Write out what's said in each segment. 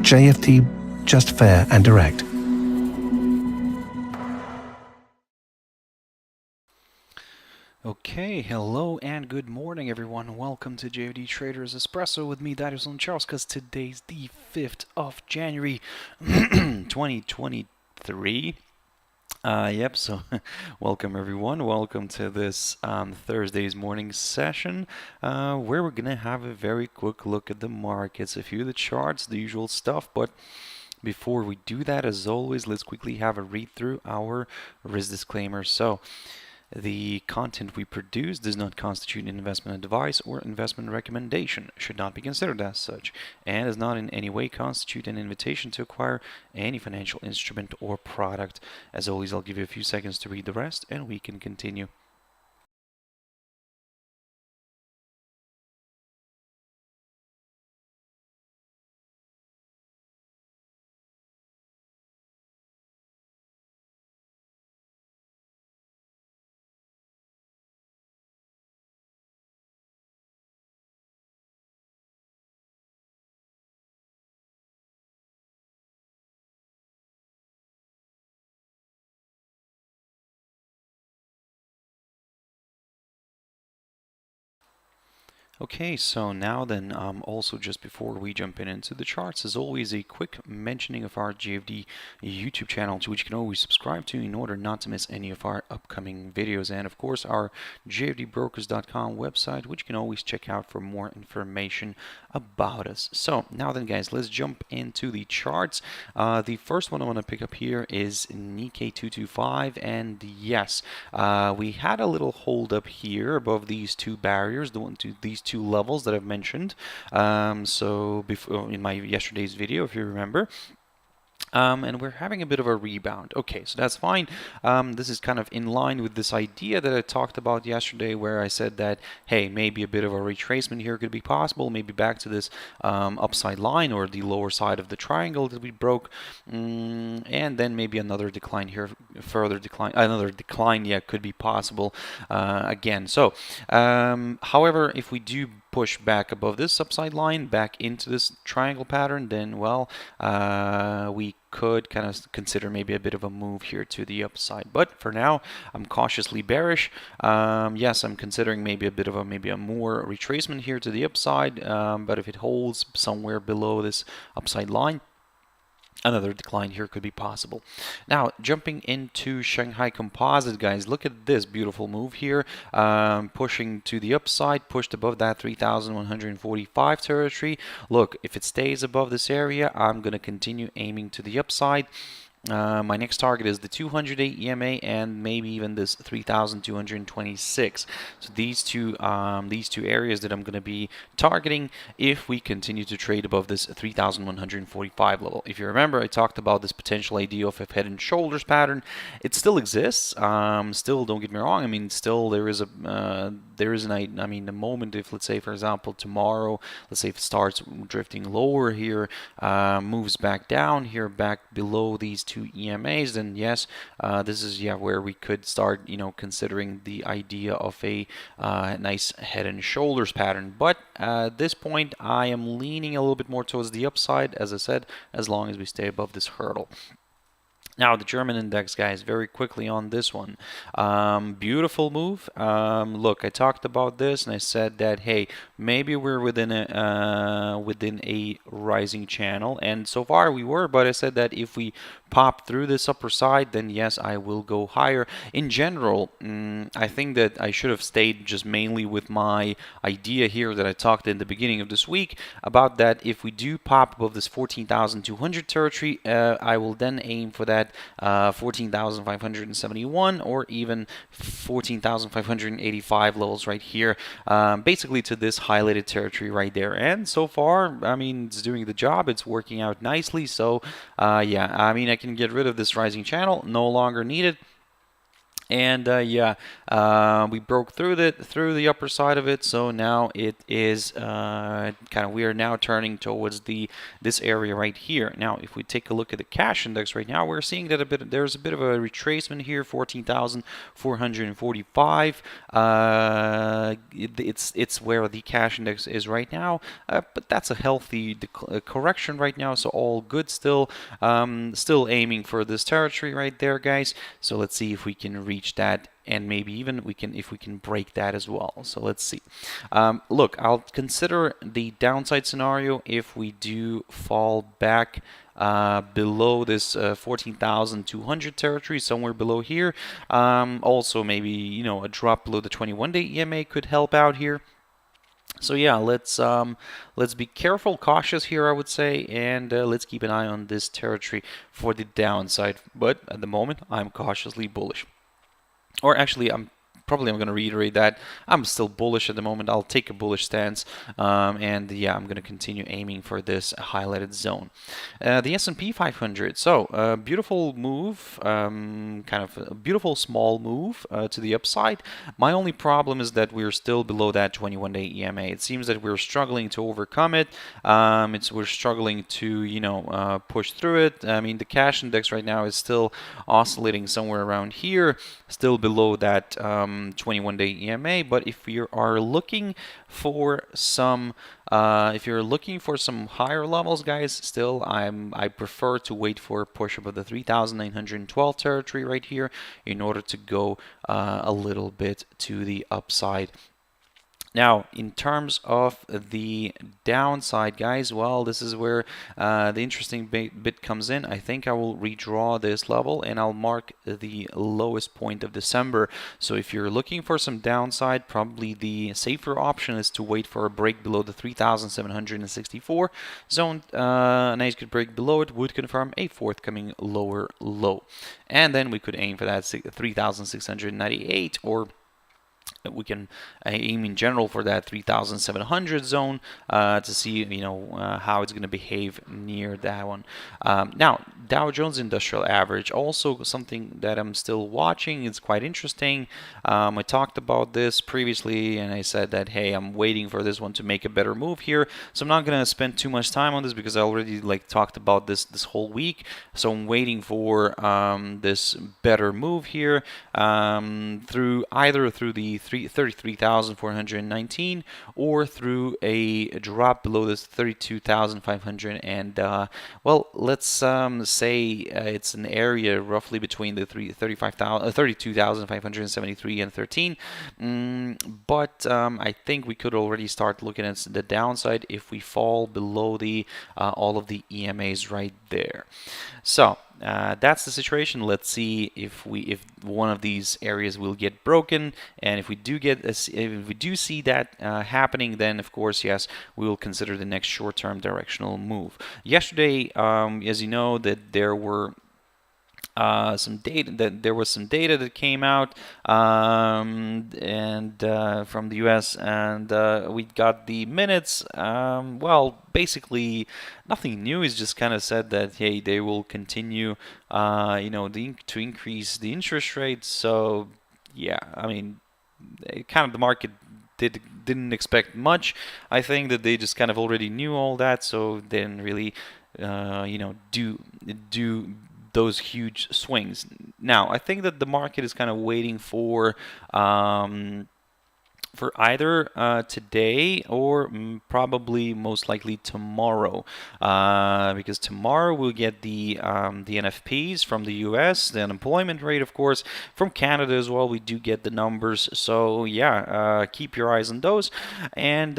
JFD, just fair and direct. Okay, hello and good morning everyone. Welcome to JFD Traders Espresso with me, Darius Anucauskas. Today's the 5th of January, 2023. So welcome everyone. Welcome to this Thursday's morning session where we're going to have a very quick look at the markets, a few of the charts, the usual stuff. But before we do that, as always, let's quickly have a read through our risk disclaimer. So, the content we produce does not constitute an investment advice or investment recommendation, should not be considered as such, and does not in any way constitute an invitation to acquire any financial instrument or product. As always, I'll give you a few seconds to read the rest and we can continue. Okay, so now then, also just before we jump into the charts, as always, a quick mentioning of our JFD YouTube channel, to which you can always subscribe to in order not to miss any of our upcoming videos, and of course our jfdbrokers.com website, which you can always check out for more information about us. So now then, guys, let's jump into the charts. The first one I want to pick up here is Nikkei 225, and yes, we had a little hold up here above these two barriers, these two levels that I've mentioned. So before in my yesterday's video, if you remember. And we're having a bit of a rebound. Okay, so that's fine. This is kind of in line with this idea that I talked about yesterday, where I said that, hey, maybe a bit of a retracement here could be possible, maybe back to this upside line or the lower side of the triangle that we broke, and then maybe another decline here, another decline, yeah, could be possible again. So, however, if we do push back above this upside line, back into this triangle pattern, then, well, we could kind of consider maybe a bit of a move here to the upside. But for now, I'm cautiously bearish. Yes, I'm considering maybe a bit of a more retracement here to the upside. But if it holds somewhere below this upside line, another decline here could be possible. Now, jumping into Shanghai Composite, guys, look at this beautiful move here, pushing to the upside, pushed above that 3,145 territory. Look, if it stays above this area, I'm going to continue aiming to the upside. My next target is the 208 EMA and maybe even this 3,226. So these two areas that I'm going to be targeting if we continue to trade above this 3,145 level. If you remember, I talked about this potential idea of a head and shoulders pattern. It still exists. Still, don't get me wrong. I mean, still there is a the moment if, let's say, for example, tomorrow, let's say if it starts drifting lower here, moves back down here, back below these two EMAs, then yes, this is where we could start considering the idea of a nice head and shoulders pattern. But at this point, I am leaning a little bit more towards the upside, as I said, as long as we stay above this hurdle. Now, the German index, guys, very quickly on this one. Beautiful move. Look, I talked about this and I said that, hey, maybe we're within a rising channel. And so far we were, but I said that if we pop through this upper side, then yes, I will go higher. In general, I think that I should have stayed just mainly with my idea here that I talked in the beginning of this week about that if we do pop above this 14,200 territory, I will then aim for that 14,571 or even 14,585 levels right here, basically to this highlighted territory right there. And so far, I mean, it's doing the job. It's working out nicely. So yeah, I mean, I can get rid of this rising channel, no longer needed. And yeah, we broke through the upper side of it, so now it is we are now turning towards this area right here. Now, if we take a look at the cash index right now, we're seeing that there's a bit of a retracement here, 14,445. It's where the cash index is right now, but that's a healthy correction right now, so all good still. Still aiming for this territory right there, guys. So let's see if we can reach that, and maybe even if we can break that as well. So let's see. Look, I'll consider the downside scenario if we do fall back below this 14,200 territory, somewhere below here. Also, maybe a drop below the 21-day EMA could help out here. So yeah, let's be careful, cautious here, I would say, and let's keep an eye on this territory for the downside. But at the moment, I'm cautiously bullish. Or actually, I'm going to reiterate that I'm still bullish at the moment. I'll take a bullish stance, and yeah, I'm going to continue aiming for this highlighted zone. The S&P 500. So beautiful move, kind of a beautiful small move to the upside. My only problem is that we're still below that 21-day EMA. It seems that we're struggling to overcome it. We're struggling to push through it. I mean, the cash index right now is still oscillating somewhere around here, still below that 21-day EMA. But if you are looking for some higher levels, guys, still I prefer to wait for a push above the 3,912 territory right here in order to go a little bit to the upside. Now, in terms of the downside, guys, well, this is where the interesting bit comes in. I think I will redraw this level and I'll mark the lowest point of December. So if you're looking for some downside, probably the safer option is to wait for a break below the 3,764 zone. A nice good break below it would confirm a forthcoming lower low. And then we could aim for that 3,698, or we can aim in general for that 3,700 zone to see how it's going to behave near that one. Now, Dow Jones Industrial Average, also something that I'm still watching. It's quite interesting. I talked about this previously, and I said that, hey, I'm waiting for this one to make a better move here. So I'm not going to spend too much time on this because I already talked about this whole week. So I'm waiting for this better move here through the 33,419 or through a drop below this 32,500, and well, let's say it's an area roughly between the 32,573 and 13. But I think we could already start looking at the downside if we fall below the all of the EMAs right there. So that's the situation. Let's see if one of these areas will get broken, and if we do see that happening, then of course, yes, we will consider the next short-term directional move. Yesterday, as you know, that there were there was some data that came out and from the US, and we got the minutes. Well, basically nothing new. It's just kind of said that, hey, they will continue to increase the interest rates. So yeah, I mean, kind of the market didn't expect much. I think that they just kind of already knew all that, so they didn't really do those huge swings. Now, I think that the market is kind of waiting for either today or probably most likely tomorrow, because tomorrow we'll get the NFPs from the US, the unemployment rate, of course, from Canada as well. We do get the numbers, so yeah, keep your eyes on those. And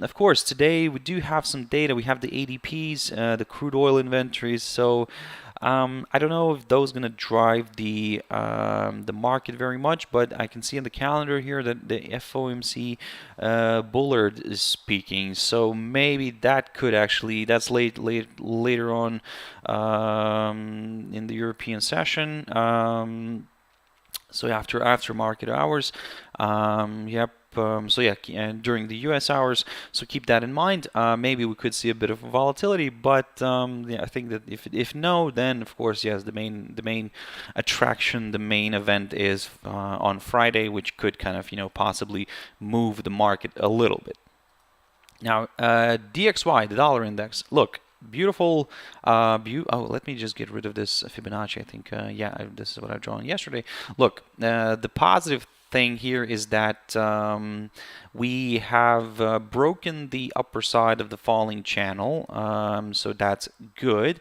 of course, today we do have some data. We have the ADPs, the crude oil inventories. So I don't know if those going to drive the market very much, but I can see on the calendar here that the FOMC Bullard is speaking, so maybe that could actually, that's later on in the European session. So after market hours, yeah, So yeah, and during the U.S. hours. So keep that in mind. Maybe we could see a bit of volatility, but yeah, I think that if no, then of course yes, the main attraction, the main event is on Friday, which could kind of possibly move the market a little bit. Now, DXY, the dollar index. Look, beautiful. Oh, let me just get rid of this Fibonacci. I think, yeah, this is what I've drawn yesterday. Look, the positive thing here is that we have broken the upper side of the falling channel, so that's good.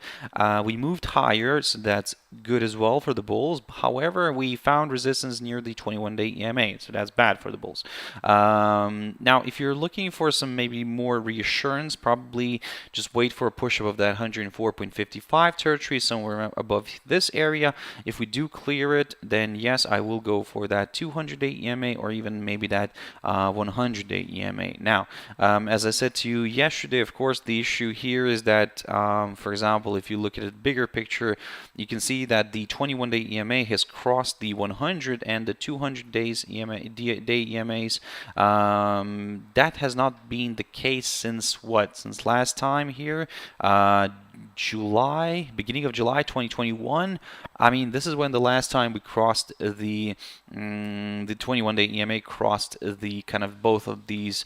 We moved higher, so that's good as well for the bulls. However, we found resistance near the 21-day EMA, so that's bad for the bulls. Now, if you're looking for some maybe more reassurance, probably just wait for a push above that 104.55 territory, somewhere above this area. If we do clear it, then yes, I will go for that 200-day EMA or even maybe that 100-day EMA. Now, as I said to you yesterday, of course, the issue here is that, for example, if you look at a bigger picture, you can see that the 21-day EMA has crossed the 100 and the 200 days day EMAs. That has not been the case since what? Since last time here, beginning of July 2021. I mean, this is when the last time we crossed the 21-day EMA crossed the kind of both of these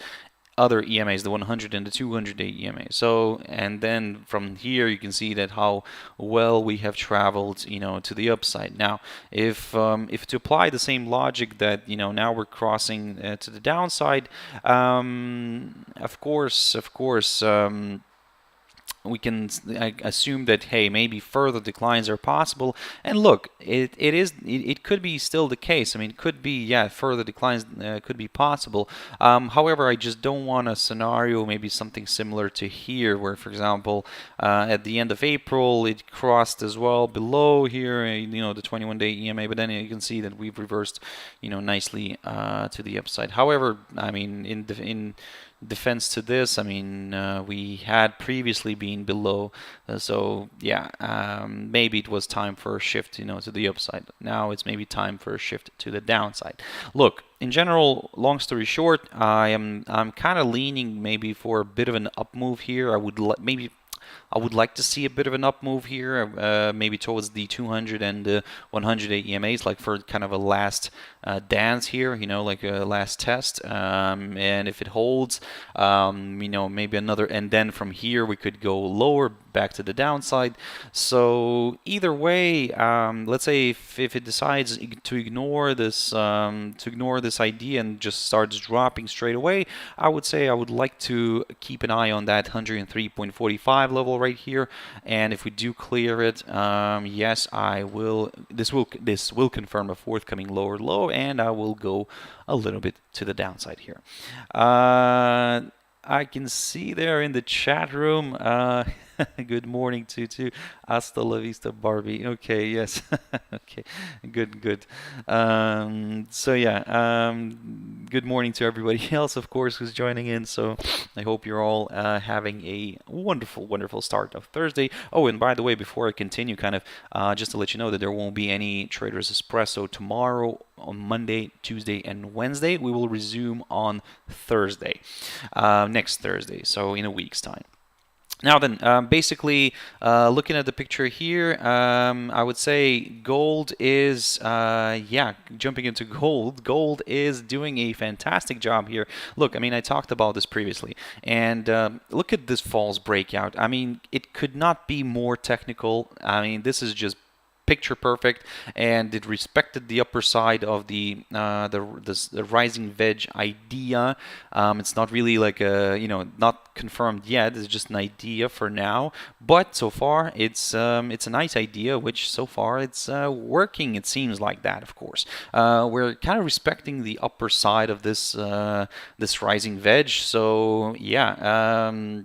other EMAs, the 100 and the 200-day EMA. So, and then from here you can see that how well we have traveled, to the upside. Now, if to apply the same logic that now we're crossing to the downside, of course. We can assume that, hey, maybe further declines are possible. And look, it could be still the case. I mean, it could be, yeah, further declines could be possible. However, I just don't want a scenario, maybe something similar to here, where, for example, at the end of April, it crossed as well below here, the 21-day EMA. But then you can see that we've reversed, nicely to the upside. However, I mean, in defense to this, I mean, we had previously been below, so yeah, maybe it was time for a shift, to the upside. Now it's maybe time for a shift to the downside. Look, in general, long story short, I'm kind of leaning maybe for a bit of an up move here. I would like to see a bit of an up move here, maybe towards the 200 and the 100-day EMAs, like for kind of a last dance here, like a last test. And if it holds, maybe another, and then from here we could go lower back to the downside. So either way, let's say if it decides to ignore this idea and just starts dropping straight away, I would say I would like to keep an eye on that 103.45 level right here. And if we do clear it, yes, I will. This will confirm a forthcoming lower low, and I will go a little bit to the downside here. I can see there in the chat room. Good morning, Tutu. Hasta la vista, Barbie. Okay, yes. Okay, good. So yeah, good morning to everybody else, of course, who's joining in. So I hope you're all having a wonderful start of Thursday. Oh, and by the way, before I continue, kind of just to let you know that there won't be any Traders Espresso tomorrow, on Monday, Tuesday, and Wednesday. We will resume on Thursday, next Thursday, so in a week's time. Now then, basically, looking at the picture here, I would say gold is, jumping into gold. Gold is doing a fantastic job here. Look, I mean, I talked about this previously, and look at this false breakout. I mean, it could not be more technical. I mean, this is just picture perfect, and it respected the upper side of the rising veg idea. It's not really like a not confirmed yet. It's just an idea for now, but so far it's a nice idea, which so far it's working. It seems like that. Of course, we're kind of respecting the upper side of this this rising veg. So yeah.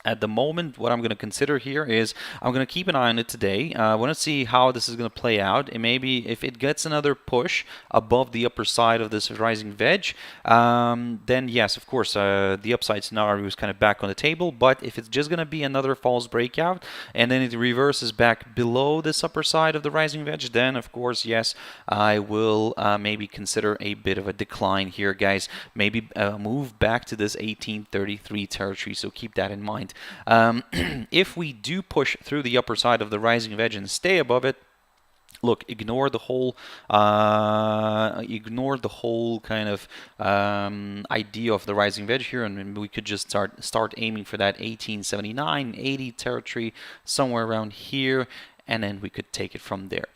At the moment, what I'm going to consider here is I'm going to keep an eye on it today. I want to see how this is going to play out. And maybe if it gets another push above the upper side of this rising veg, then yes, of course, the upside scenario is kind of back on the table. But if it's just going to be another false breakout and then it reverses back below this upper side of the rising veg, then of course, yes, I will maybe consider a bit of a decline here, guys. Maybe move back to this 1833 territory. So keep that in mind. If we do push through the upper side of the rising wedge and stay above it, look, ignore the whole kind of idea of the rising wedge here, and we could just start aiming for that 1879, 80 territory, somewhere around here, and then we could take it from there.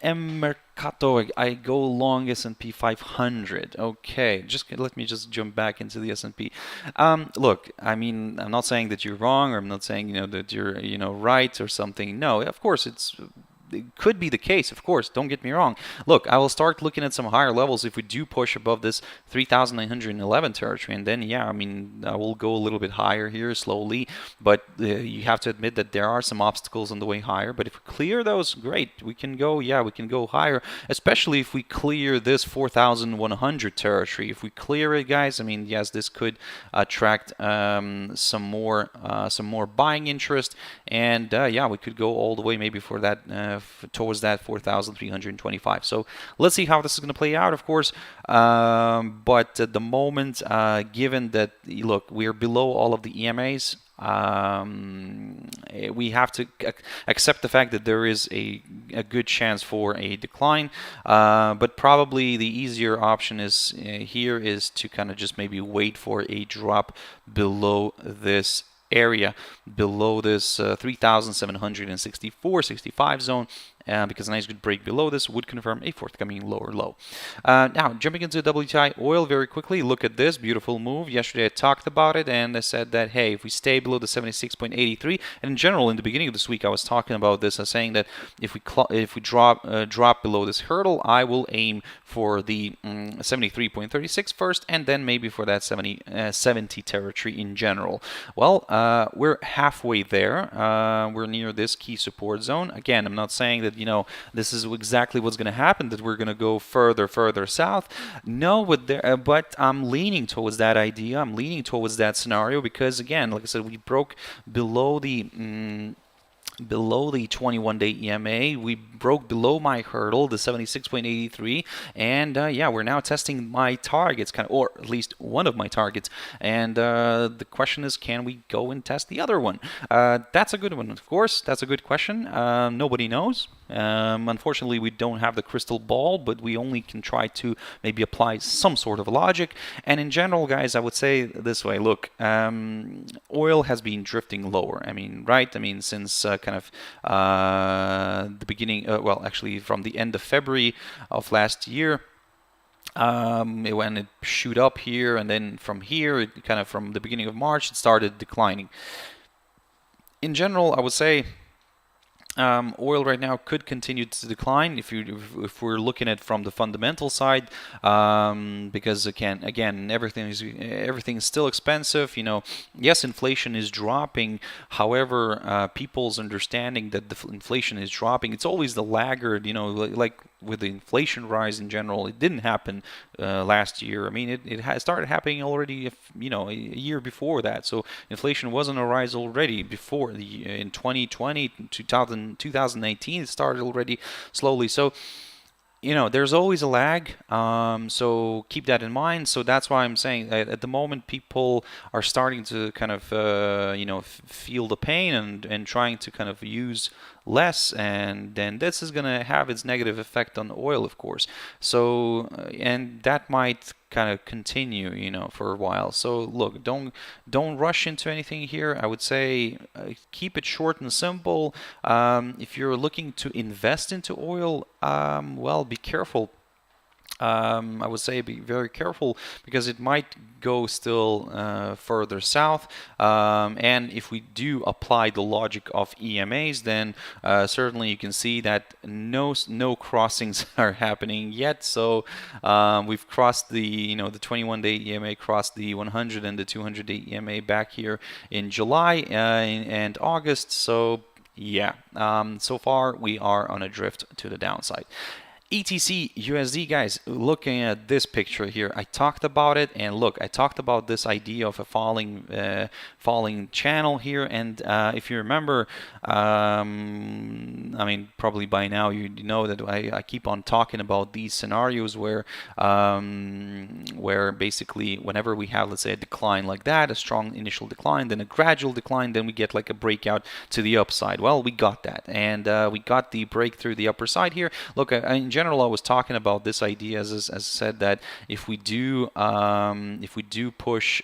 Mercato, I go long S&P 500. Okay, let me just jump back into the S&P. Look, I mean, I'm not saying that you're wrong, or I'm not saying that you're right or something. No, of course it could be the case, of course, don't get me wrong. Look, I will start looking at some higher levels if we do push above this 3,911 territory, and then, yeah, I mean, I will go a little bit higher here slowly, but you have to admit that there are some obstacles on the way higher, but if we clear those, great, we can go higher, especially if we clear this 4,100 territory. If we clear it, guys, I mean, yes, this could attract some more buying interest, and yeah, we could go all the way maybe for that towards that 4,325. So let's see how this is going to play out, of course. But at the moment, given that, look, we're below all of the EMAs, we have to accept the fact that there is a good chance for a decline, but probably the easier option is here is to kind of just maybe wait for a drop below this area, below this 3,764-65 zone, because a nice good break below this would confirm a forthcoming lower low. Now, jumping into WTI oil very quickly, look at this beautiful move. Yesterday I talked about it, and I said that, hey, if we stay below the 76.83, and in general, in the beginning of this week, I was talking about this, saying that if we drop below this hurdle, I will aim for the 73.36 first, and then maybe for that 70 territory in general. Well, we're halfway there. We're near this key support zone. Again, I'm not saying that this is exactly what's going to happen, that we're going to go further south. No, but I'm leaning towards that idea. I'm leaning towards that scenario because, again, like I said, we broke below the 21-day EMA. We broke below my hurdle, the 76.83, and yeah, we're now testing my targets, or at least one of my targets. And the question is, can we go and test the other one? That's a good one, of course. That's a good question. Nobody knows. Unfortunately, we don't have the crystal ball, but we only can try to maybe apply some sort of logic. And in general, guys, I would say this way. Look, oil has been drifting lower. I mean, right? I mean, since kind of the beginning, well, actually from the end of February of last year, when it shoot up here, and then from here, it kind of from the beginning of March, it started declining. In general, I would say oil right now could continue to decline if we're looking at from the fundamental side, because again everything is still expensive. Yes, inflation is dropping. However, people's understanding that the inflation is dropping, it's always the laggard. Like with the inflation rise in general, it didn't happen last year. I mean, it has started happening already, a year before that. So inflation was on a rise already before in 2020, 2019, it started already slowly. So there's always a lag, so keep that in mind. So that's why I'm saying at the moment people are starting to kind of feel the pain and trying to kind of use less, and then this is going to have its negative effect on oil, of course. So and that might kind of continue for a while. So look, don't rush into anything here. I would say keep it short and simple. If you're looking to invest into oil, well, be careful. I would say be very careful because it might go still further south. And if we do apply the logic of EMAs, then certainly you can see that no crossings are happening yet. So we've crossed the the 21-day EMA, crossed the 100 and the 200-day EMA back here in July and August. So yeah, so far we are on a drift to the downside. ETC USD, guys, looking at this picture here, I talked about it, and look, I talked about this idea of a falling channel here, and if you remember, I mean, probably by now you know that I keep on talking about these scenarios where basically whenever we have, let's say, a decline like that, a strong initial decline, then a gradual decline, then we get like a breakout to the upside. Well, we got that, and we got the break through the upper side here. Look, in general, I was talking about this idea as I said, that if we do push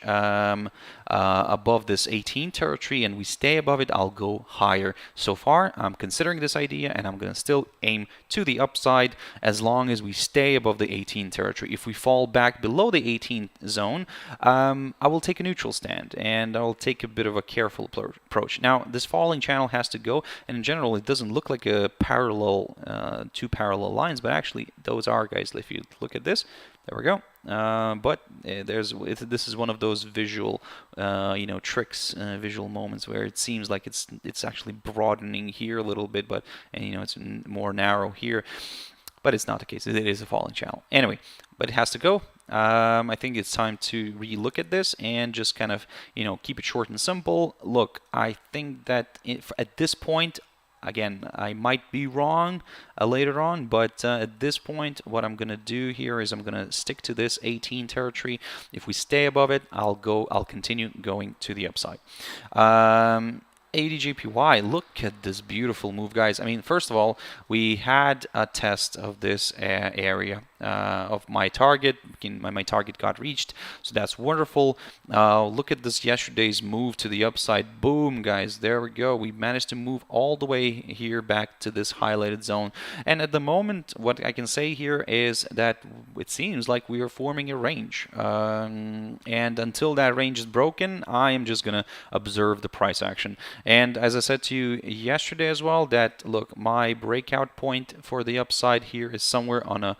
above this 18 territory and we stay above it, I'll go higher. So far, I'm considering this idea, and I'm going to still aim to the upside as long as we stay above the 18 territory. If we fall back below the 18 zone, I will take a neutral stand, and I'll take a bit of a careful approach. Now, this falling channel has to go, and in general, it doesn't look like a parallel, two parallel lines, but actually those are, guys. If you look at this, there we go. But this is one of those visual, tricks, visual moments where it seems like it's actually broadening here a little bit, but it's more narrow here. But it's not the case. It is a falling channel. Anyway, but it has to go. I think it's time to re-look at this and just kind of keep it short and simple. Look, I think that at this point, again, I might be wrong later on, but at this point, what I'm going to do here is I'm going to stick to this 18 territory. If we stay above it, I'll continue going to the upside. AUDJPY, look at this beautiful move, guys. I mean, first of all, we had a test of this area of my target. My target got reached, so that's wonderful. Look at this yesterday's move to the upside. Boom, guys, there we go. We managed to move all the way here back to this highlighted zone. And at the moment, what I can say here is that it seems like we are forming a range. And until that range is broken, I am just going to observe the price action. And as I said to you yesterday as well, that look, my breakout point for the upside here is somewhere on a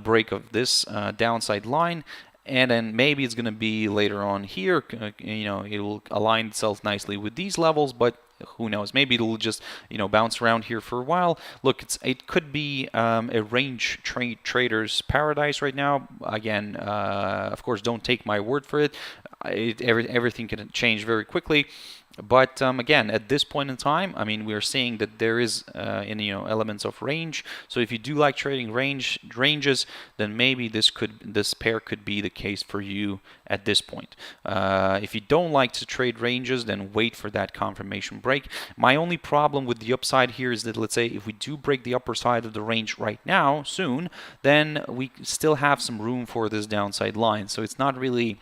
break of this downside line, and then maybe it's going to be later on here. It will align itself nicely with these levels, but who knows? Maybe it'll just bounce around here for a while. Look, it could be a range trader's paradise right now. Again, of course, don't take my word for it. Everything can change very quickly. But again, at this point in time, I mean, we're seeing that there is elements of range. So if you do like trading ranges, then maybe this pair could be the case for you at this point. If you don't like to trade ranges, then wait for that confirmation break. My only problem with the upside here is that, let's say, if we do break the upper side of the range right now, soon, then we still have some room for this downside line. So it's not really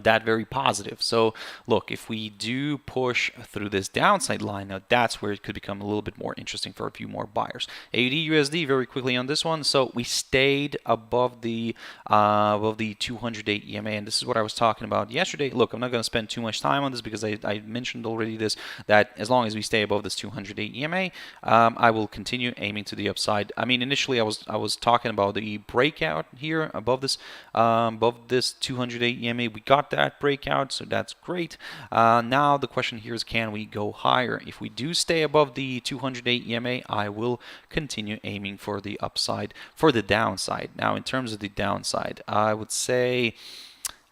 that very positive. So look, if we do push through this downside line, now that's where it could become a little bit more interesting for a few more buyers. AUD/USD, very quickly on this one. So we stayed above the 200-day EMA, and this is what I was talking about yesterday. Look, I'm not going to spend too much time on this because I mentioned already this, that as long as we stay above this 200-day EMA, I will continue aiming to the upside. I mean, initially I was talking about the breakout here above this 200-day EMA. We got that breakout, so that's great. Now the question here is, can we go higher? If we do stay above the 200-day EMA, I will continue aiming for the upside, for the downside. Now, in terms of the downside, I would say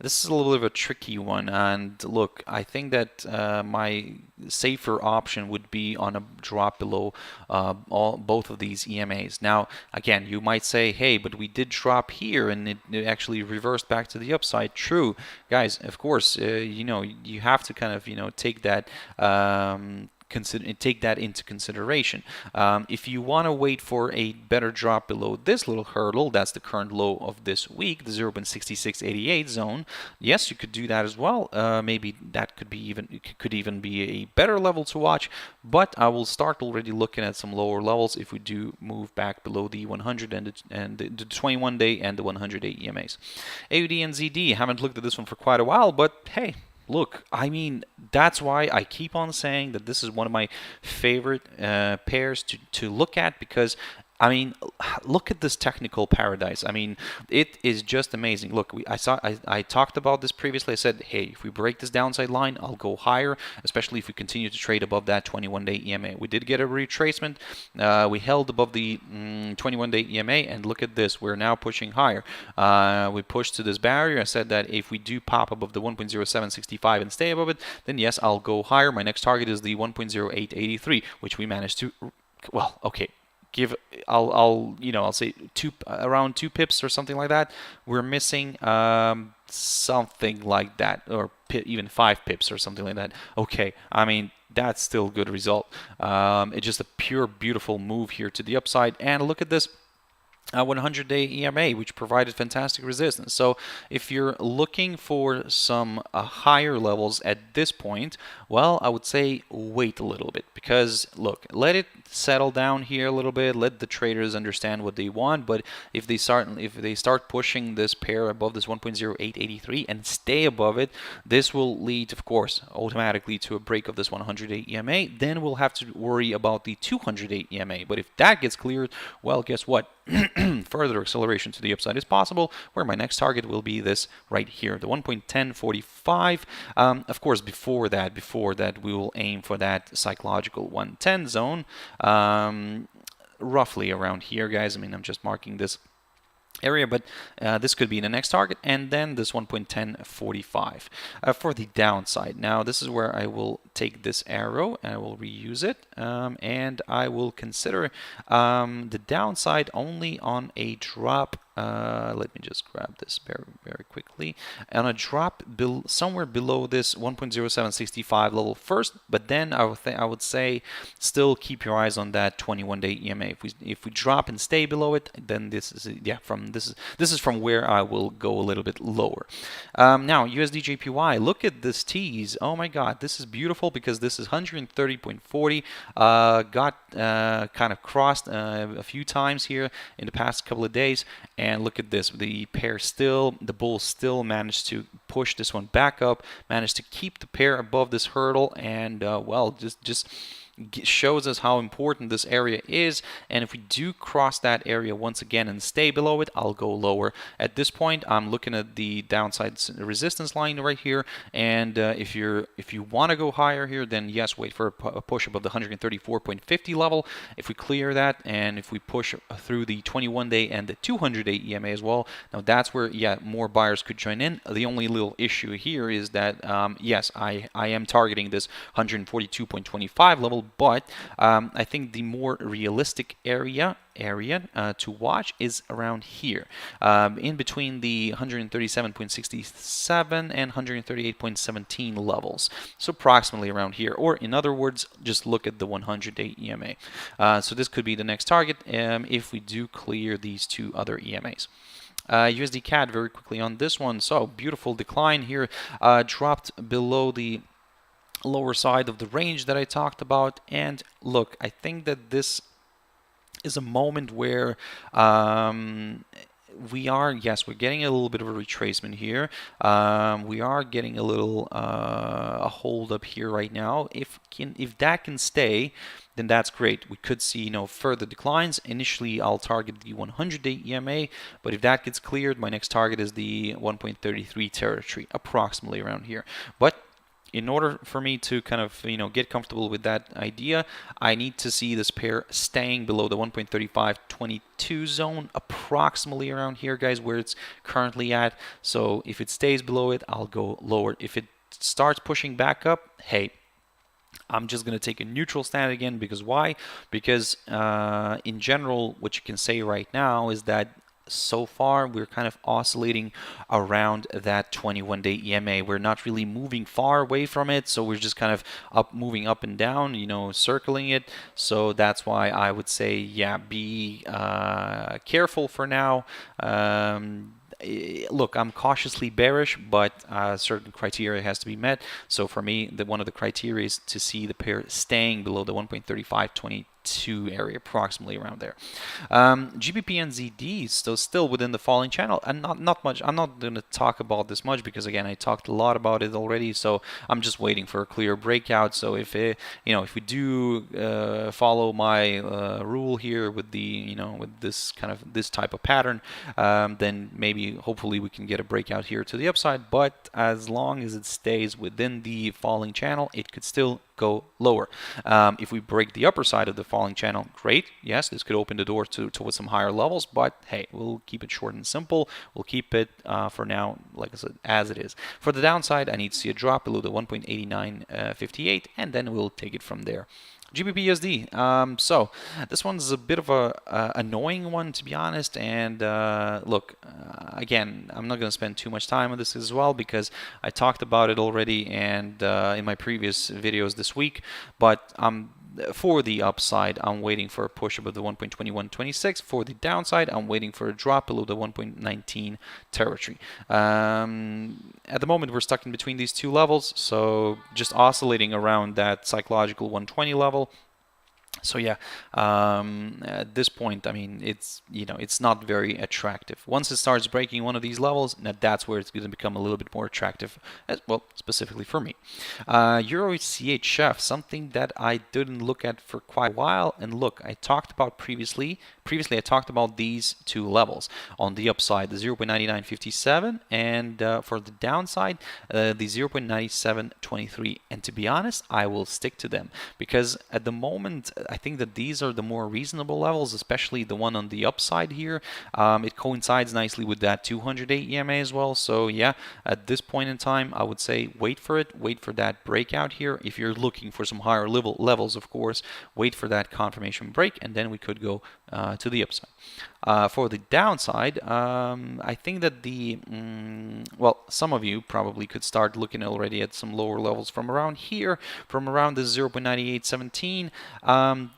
this is a little bit of a tricky one, and look, I think that my safer option would be on a drop below both of these EMAs. Now, again, you might say, hey, but we did drop here and it actually reversed back to the upside. True, guys, of course, you have to kind of take that take that into consideration. If you want to wait for a better drop below this little hurdle, that's the current low of this week, the 0.6688 zone, yes, you could do that as well. Maybe that could even be a better level to watch, but I will start already looking at some lower levels if we do move back below the 100 and the 21-day and the 100-day EMAs. AUD and ZD, haven't looked at this one for quite a while, but hey, look, I mean, that's why I keep on saying that this is one of my favorite pairs to look at, because I mean, look at this technical paradise. I mean, it is just amazing. Look, I talked about this previously. I said, hey, if we break this downside line, I'll go higher, especially if we continue to trade above that 21-day EMA. We did get a retracement. We held above the 21-day EMA, and look at this. We're now pushing higher. We pushed to this barrier. I said that if we do pop above the 1.0765 and stay above it, then yes, I'll go higher. My next target is the 1.0883, which we managed to, well, okay. I'll say around 2 pips or something like that. We're missing something like that, or even 5 pips or something like that. Okay, I mean, that's still a good result. It's just a pure beautiful move here to the upside. And look at this 100-day EMA, which provided fantastic resistance. So if you're looking for some higher levels at this point, well, I would say wait a little bit, because look, let it settle down here a little bit, let the traders understand what they want. But if they start pushing this pair above this 1.0883 and stay above it, this will lead, of course, automatically to a break of this 100-day EMA. Then we'll have to worry about the 200-day EMA. But if that gets cleared, well, guess what? Further acceleration to the upside is possible, where my next target will be this right here, the 1.1045. Of course, before that, we will aim for that psychological 110 zone, roughly around here, guys. I mean, I'm just marking this area, but this could be the next target, and then this 1.1045 for the downside. Now this is where I will take this arrow and I will reuse it, and I will consider the downside only on a drop. Let me just grab this very quickly. On a drop somewhere below this 1.0765 level first, but then I would say still keep your eyes on that 21-day EMA. If we drop and stay below it, then this is from where I will go a little bit lower. Now USD JPY, look at this tease. Oh my God, this is beautiful, because this is 130.40. Got kind of crossed a few times here in the past couple of days. And look at this, the bull still managed to push this one back up, managed to keep the pair above this hurdle, and well, just shows us how important this area is. And if we do cross that area once again and stay below it, I'll go lower. At this point, I'm looking at the downside resistance line right here, and if you want to go higher here, then yes, wait for a push above the 134.50 level. If we clear that, and if we push through the 21-day and the 200-day EMA as well, now that's where, yeah, more buyers could join in. The only little issue here is that yes, I am targeting this 142.25 level, but I think the more realistic area to watch is around here, in between the 137.67 and 138.17 levels. So approximately around here, or in other words, just look at the 100-day EMA. So this could be the next target if we do clear these two other EMAs. USD CAD, very quickly on this one. So beautiful decline here, dropped below the lower side of the range that I talked about. And look, I think that this is a moment where we're getting a little bit of a retracement here. We are getting a little a hold up here right now. If that can stay, then that's great. We could see further declines. Initially, I'll target the 100-day EMA, but if that gets cleared, my next target is the 1.33 territory, approximately around here. But in order for me to kind of get comfortable with that idea, I need to see this pair staying below the 1.3522 zone, approximately around here, guys, where it's currently at. So if it stays below it, I'll go lower. If it starts pushing back up, hey, I'm just going to take a neutral stand again. Because why? Because in general, what you can say right now is that so far we're kind of oscillating around that 21-day EMA. We're not really moving far away from it, so we're just kind of moving up and down, you know, circling it. So that's why I would say, yeah, be careful for now. Look, I'm cautiously bearish, but certain criteria has to be met. So for me, one of the criteria is to see the pair staying below the 1.3522 area, approximately around there. GBP and ZD still within the falling channel, and not much. I'm not going to talk about this much because again, I talked a lot about it already. So I'm just waiting for a clear breakout. So if if we do follow my rule here with the with this type of pattern, then maybe hopefully we can get a breakout here to the upside. But as long as it stays within the falling channel, it could still go lower. If we break the upper side of the falling channel, great. Yes, this could open the door towards some higher levels, but hey, we'll keep it short and simple. We'll keep it for now, like I said, as it is. For the downside, I need to see a drop below the 1.8958, and then we'll take it from there. GBP/USD. So this one's a bit of a annoying one, to be honest. And look, again, I'm not going to spend too much time on this as well because I talked about it already and in my previous videos this week. But for the upside, I'm waiting for a push above the 1.2126. For the downside, I'm waiting for a drop below the 1.19 territory. At the moment, we're stuck in between these two levels, so just oscillating around that psychological 120 level. So yeah, at this point, I mean, it's not very attractive. Once it starts breaking one of these levels, that's where it's going to become a little bit more attractive, as well, specifically for me. Euro CHF, something that I didn't look at for quite a while. And look, I talked about previously I talked about these two levels. On the upside, the 0.9957, and for the downside, the 0.9723. And to be honest, I will stick to them because at the moment, I think that these are the more reasonable levels, especially the one on the upside here. It coincides nicely with that 200-day EMA as well. So yeah, at this point in time, I would say wait for it. Wait for that breakout here. If you're looking for some higher levels, of course, wait for that confirmation break, and then we could go to the upside. For the downside, I think that well, some of you probably could start looking already at some lower levels from around here, from around the 0.9817.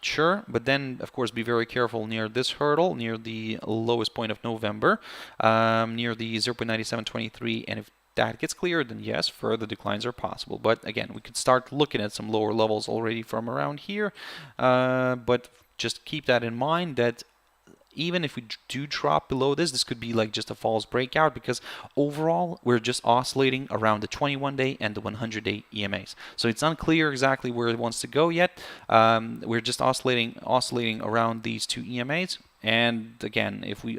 Sure, but then of course be very careful near this hurdle, near the lowest point of November, near the 0.9723, and if that gets cleared, then yes, further declines are possible. But again, we could start looking at some lower levels already from around here, but just keep that in mind that even if we do drop below this could be like just a false breakout because overall we're just oscillating around the 21-day and the 100-day EMAs. So it's unclear exactly where it wants to go yet. We're just oscillating around these two EMAs. And again, if we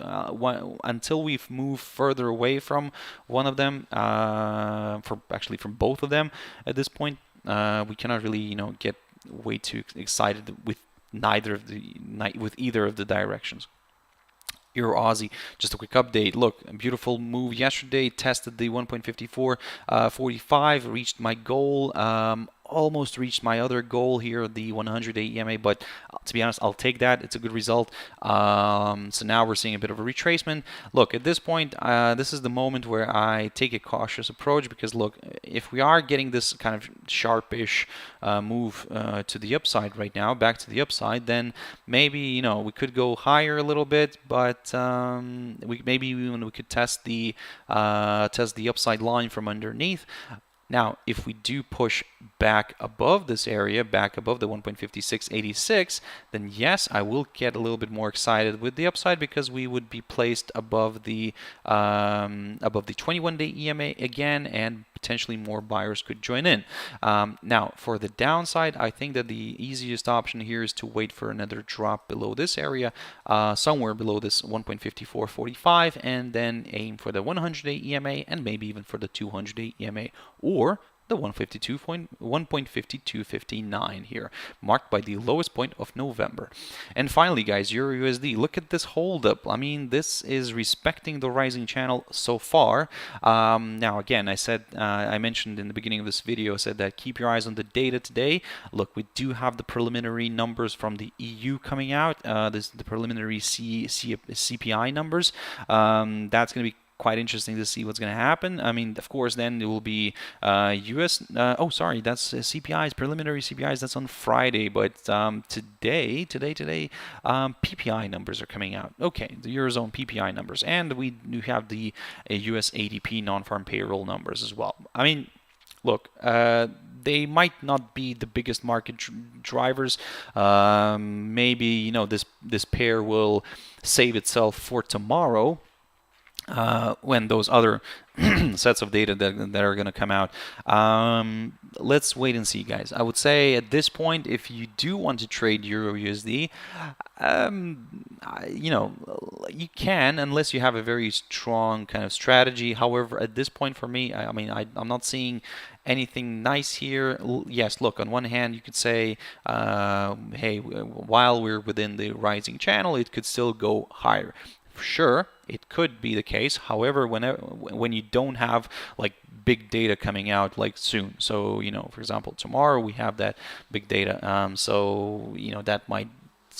until we've moved further away from one of them, from both of them at this point, we cannot really get way too excited with either of the directions. EURUSD, just a quick update. Look, a beautiful move yesterday, tested the 1.5445, reached my goal, almost reached my other goal here, the 100-day EMA, but to be honest, I'll take that. It's a good result. So now we're seeing a bit of a retracement. Look, at this point, this is the moment where I take a cautious approach because, look, if we are getting this kind of sharpish move to the upside right now, back to the upside, then maybe, we could go higher a little bit, but maybe we could test the upside line from underneath. Now, if we do push back above this area, back above the 1.5686, then yes, I will get a little bit more excited with the upside because we would be placed above the 21-day EMA again, and potentially more buyers could join in. Now, for the downside, I think that the easiest option here is to wait for another drop below this area, somewhere below this 1.5445, and then aim for the 100-day EMA and maybe even for the 200-day EMA, or the 1.5259 here, marked by the lowest point of November. And finally, guys, EURUSD, look at this holdup. I mean, this is respecting the rising channel so far. Now, again, I mentioned in the beginning of this video, I said that keep your eyes on the data today. Look, we do have the preliminary numbers from the EU coming out. This is the preliminary CPI numbers. That's going to be quite interesting to see what's going to happen. I mean, of course, then there will be US. Oh, sorry, that's CPIs, preliminary CPIs. That's on Friday, but today, PPI numbers are coming out. Okay, the Eurozone PPI numbers, and we do have the US ADP non-farm payroll numbers as well. I mean, look, they might not be the biggest market drivers. Maybe, you know, this pair will save itself for tomorrow. When those other sets of data that are going to come out. Let's wait and see, guys. I would say at this point, if you do want to trade EURUSD, you know, you can, unless you have a very strong kind of strategy. However, at this point for me, I mean, I'm not seeing anything nice here. Yes, look, on one hand, you could say, hey, while we're within the rising channel, it could still go higher. Sure, it could be the case. However, when you don't have like big data coming out like soon, so you know, for example, tomorrow we have that big data, so you know that might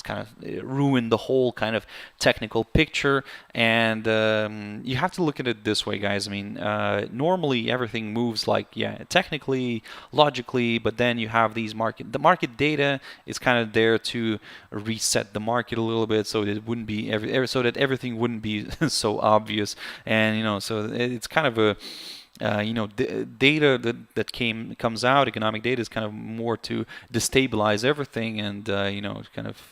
kind of ruin the whole kind of technical picture. And you have to look at it this way, guys. I mean, normally everything moves like, yeah, technically, logically, but then you have these the market data is kind of there to reset the market a little bit, so that it wouldn't be so that everything wouldn't be so obvious. And you know, so it's kind of a you know, the data that comes out, economic data, is kind of more to destabilize everything and you know, kind of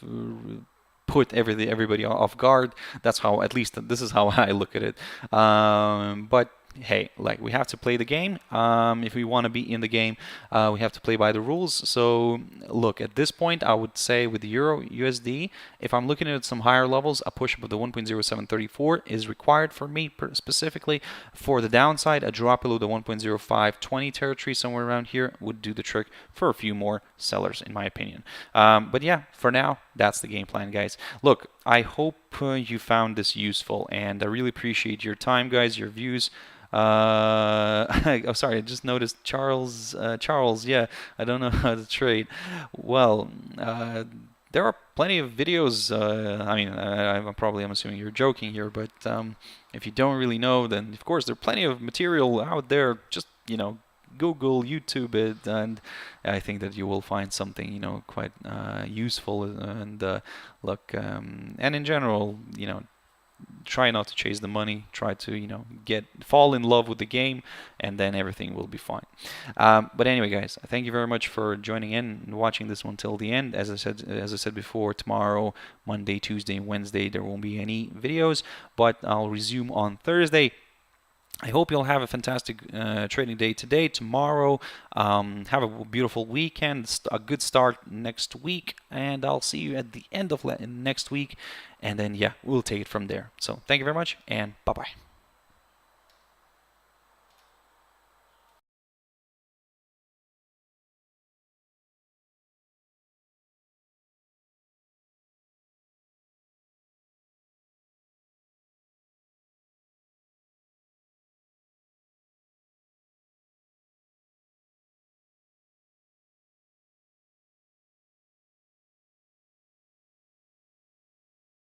put everybody off guard. That's how, at least this is how I look at it. But hey, like, we have to play the game. If we want to be in the game, we have to play by the rules. So look, at this point, I would say with the Euro USD, if I'm looking at some higher levels, a push up of the 1.0734 is required for me specifically. For the downside, a drop below the 1.0520 territory, somewhere around here, would do the trick for a few more sellers, in my opinion. But yeah, for now, that's the game plan, guys. Look, I hope you found this useful, and I really appreciate your time, guys, your views. Oh, sorry, I just noticed Charles, yeah, I don't know how to trade. Well, there are plenty of videos. I mean, I'm assuming you're joking here, but if you don't really know, then of course there are plenty of material out there. Just, you know, Google, YouTube it, and I think that you will find something, you know, quite useful. And look, and in general, you know, try not to chase the money. Try to, you know, fall in love with the game, and then everything will be fine. But anyway, guys, thank you very much for joining in and watching this one till the end. As I said before, tomorrow, Monday, Tuesday, and Wednesday, there won't be any videos, but I'll resume on Thursday. I hope you'll have a fantastic trading day today, tomorrow. Have a beautiful weekend, a good start next week, and I'll see you at the end of next week. And then, yeah, we'll take it from there. So thank you very much, and bye-bye.